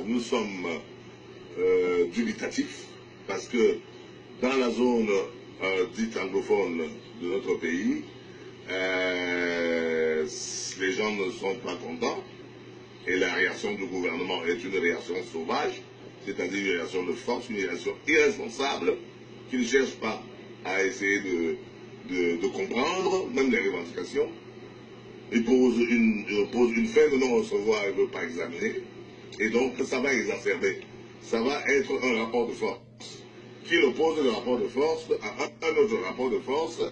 nous sommes dubitatifs parce que dans la zone dite anglophone de notre pays, les gens ne sont pas contents et la réaction du gouvernement est une réaction sauvage, c'est-à-dire une réaction de force, une réaction irresponsable qui ne cherche pas à essayer de comprendre même les revendications. Il pose une fin de non-recevoir, il ne veut pas examiner, et donc ça va exacerber. Ça va être un rapport de force qui oppose le rapport de force à un autre rapport de force.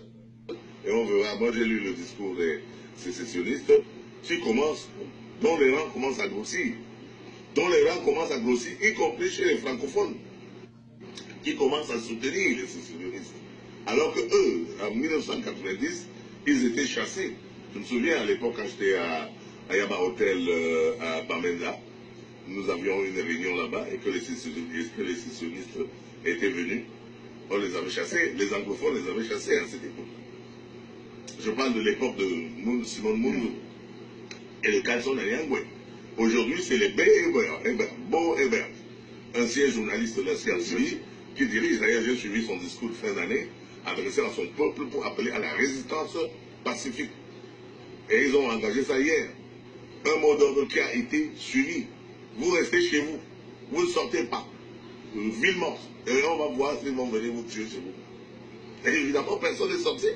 Et on verra, moi j'ai lu le discours des sécessionnistes qui commencent, dont les rangs commencent à grossir. Dont les rangs commencent à grossir, y compris chez les francophones, qui commencent à soutenir les sécessionnistes. Alors que eux, en 1990, ils étaient chassés. Je me souviens à l'époque quand j'étais à Yaba Hotel à Bamenda, nous avions une réunion là-bas et que les sécessionnistes étaient venus. On les avait chassés, les anglophones les avaient chassés à cette époque. Je parle de l'époque de Simon Mundu et le Kalson Nyangwe. Aujourd'hui, c'est les Bo Hébert, ancien journaliste de la CRCI, qui dirige, d'ailleurs j'ai suivi son discours de fin d'année, adressé à son peuple pour appeler à la résistance pacifique. Et ils ont engagé ça hier. Un mot d'ordre qui a été suivi. Vous restez chez vous. Vous ne sortez pas. Ville morte. Et on va voir s'ils vont venir vous tuer chez vous. Et évidemment, personne n'est sorti.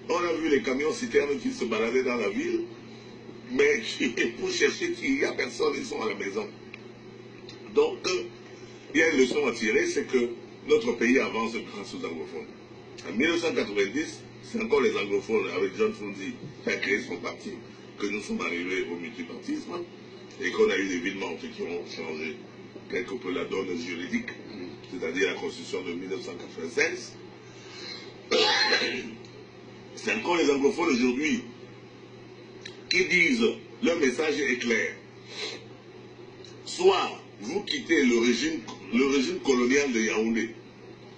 On a vu les camions citernes qui se baladaient dans la ville, mais pour chercher qu'il n'y a personne, ils sont à la maison. Donc, il y a une leçon à tirer, c'est que notre pays avance grâce aux anglophones. En 1990, c'est encore les anglophones, avec John Fundy, qui a créé son parti, que nous sommes arrivés au multipartisme, et qu'on a eu des villes mortes qui ont changé quelque peu la donne juridique, c'est-à-dire la Constitution de 1996. C'est encore les anglophones aujourd'hui qui disent, leur message est clair. Soit vous quittez le régime colonial de Yaoundé,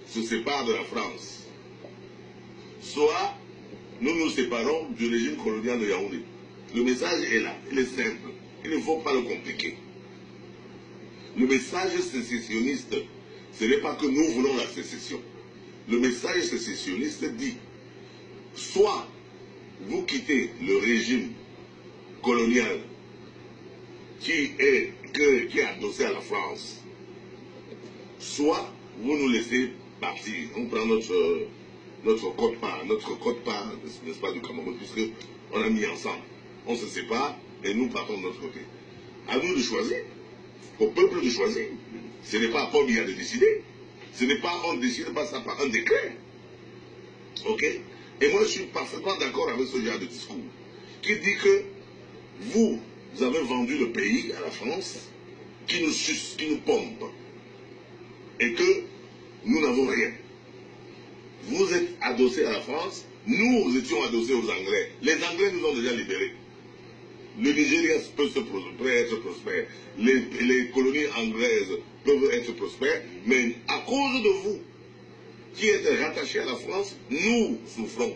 se sépare de la France, soit nous nous séparons du régime colonial de Yaoundé. Le message est là, il est simple, il ne faut pas le compliquer. Le message sécessionniste, ce n'est pas que nous voulons la sécession. Le message sécessionniste dit, soit vous quittez le régime colonial qui est adossé à la France, soit vous nous laissez partir. On prend notre quote-part, n'est-ce pas, du Cameroun, puisqu'on a mis ensemble. On se sépare et nous partons de notre côté. À nous de choisir, au peuple de choisir. Ce n'est pas à Paul Biya de décider. Ce n'est pas on ne décide pas ça par un décret. Ok? Et moi je suis parfaitement d'accord avec ce genre de discours qui dit que vous avez vendu le pays à la France qui nous suce, qui nous pompe et que nous n'avons rien. Vous êtes adossés à la France, nous étions adossés aux Anglais. Les Anglais nous ont déjà libérés. Le Nigeria peut être prospère, les colonies anglaises peuvent être prospères, mais à cause de vous, qui êtes rattachés à la France, nous souffrons.